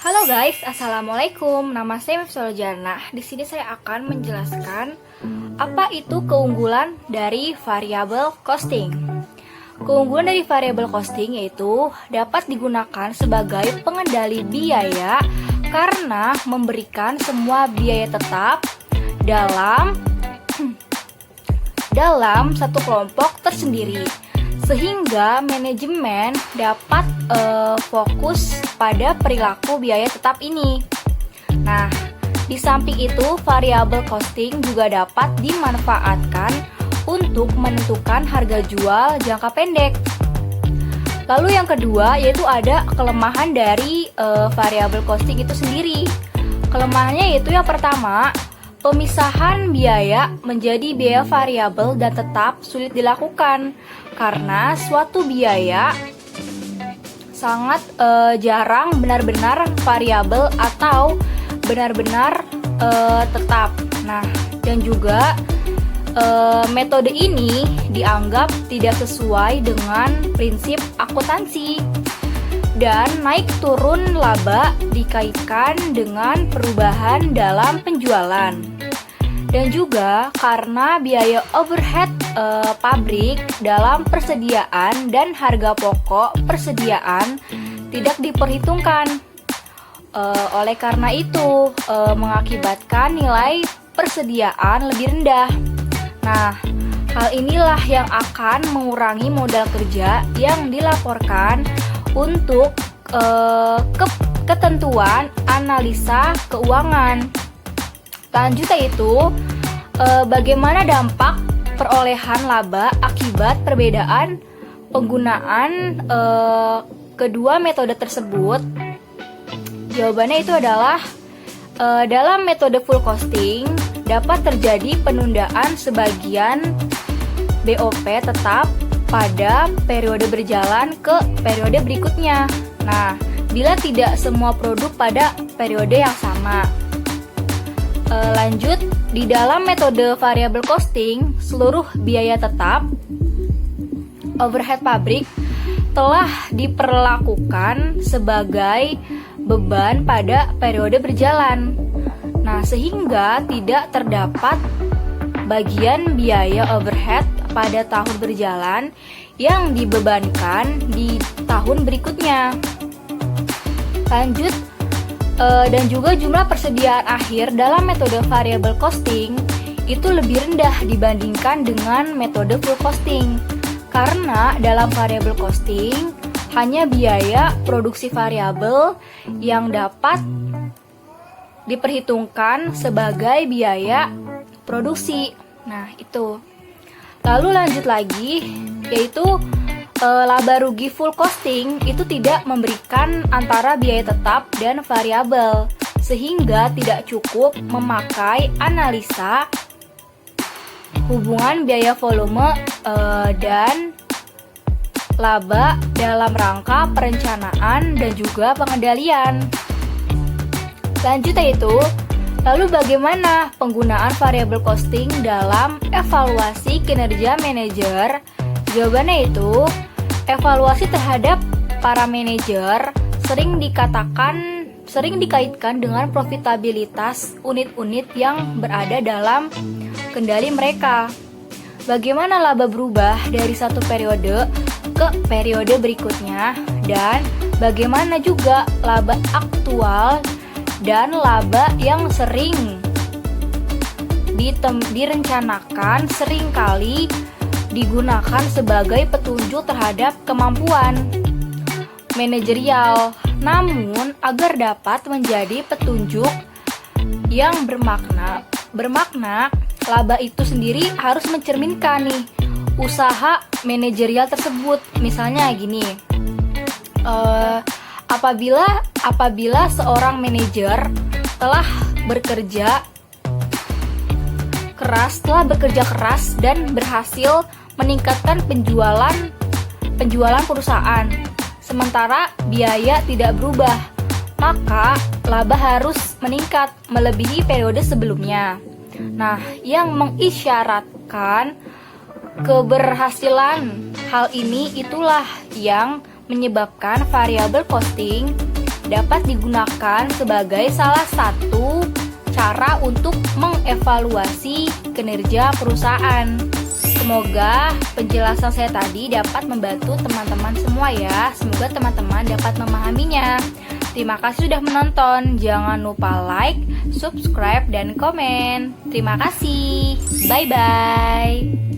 Halo guys, assalamualaikum. Nama saya Mifsal Janah. Di sini saya akan menjelaskan apa itu keunggulan dari variable costing. Keunggulan dari variable costing yaitu dapat digunakan sebagai pengendali biaya karena memberikan semua biaya tetap dalam satu kelompok tersendiri, sehingga manajemen dapat fokus pada perilaku biaya tetap ini. Nah, di samping itu variable costing juga dapat dimanfaatkan untuk menentukan harga jual jangka pendek. Lalu yang kedua yaitu ada kelemahan dari variable costing itu sendiri. Kelemahannya yaitu yang pertama, pemisahan biaya menjadi biaya variabel dan tetap sulit dilakukan karena suatu biaya sangat jarang benar-benar variabel atau benar-benar tetap. Nah, dan juga metode ini dianggap tidak sesuai dengan prinsip akuntansi. Dan naik turun laba dikaitkan dengan perubahan dalam penjualan. Dan juga karena biaya overhead pabrik dalam persediaan dan harga pokok persediaan tidak diperhitungkan. Oleh karena itu mengakibatkan nilai persediaan lebih rendah. Nah, hal inilah yang akan mengurangi modal kerja yang dilaporkan untuk ketentuan analisa keuangan. Lanjutnya itu bagaimana dampak perolehan laba akibat perbedaan penggunaan kedua metode tersebut. Jawabannya itu adalah dalam metode full costing dapat terjadi penundaan sebagian BOP tetap pada periode berjalan ke periode berikutnya. Nah, bila tidak semua produk pada periode yang sama. Lanjut, di dalam metode variable costing, seluruh biaya tetap overhead pabrik telah diperlakukan sebagai beban pada periode berjalan. Nah, sehingga tidak terdapat bagian biaya overhead pada tahun berjalan yang dibebankan di tahun berikutnya. Lanjut, dan juga jumlah persediaan akhir dalam metode variable costing itu lebih rendah dibandingkan dengan metode full costing. Karena dalam variable costing hanya biaya produksi variabel yang dapat diperhitungkan sebagai biaya produksi. Nah, itu. Lalu lanjut lagi, yaitu laba rugi full costing itu tidak memberikan antara biaya tetap dan variabel, sehingga tidak cukup memakai analisa hubungan biaya volume dan laba dalam rangka perencanaan dan juga pengendalian. Lanjutnya itu, lalu bagaimana penggunaan variable costing dalam evaluasi kinerja manajer? Jawabannya itu, evaluasi terhadap para manajer sering dikaitkan dengan profitabilitas unit-unit yang berada dalam kendali mereka. Bagaimana laba berubah dari satu periode ke periode berikutnya, dan bagaimana juga laba aktual dan laba yang sering direncanakan seringkali digunakan sebagai petunjuk terhadap kemampuan manajerial. Namun, agar dapat menjadi petunjuk yang bermakna, laba itu sendiri harus mencerminkan nih usaha manajerial tersebut. Misalnya gini, apabila seorang manajer telah bekerja keras dan berhasil meningkatkan penjualan perusahaan, sementara biaya tidak berubah, maka laba harus meningkat melebihi periode sebelumnya. Nah, yang mengisyaratkan keberhasilan hal ini itulah yang menyebabkan variable costing dapat digunakan sebagai salah satu cara untuk mengevaluasi kinerja perusahaan. Semoga penjelasan saya tadi dapat membantu teman-teman semua ya. Semoga teman-teman dapat memahaminya. Terima kasih sudah menonton. Jangan lupa like, subscribe, dan komen. Terima kasih. Bye-bye.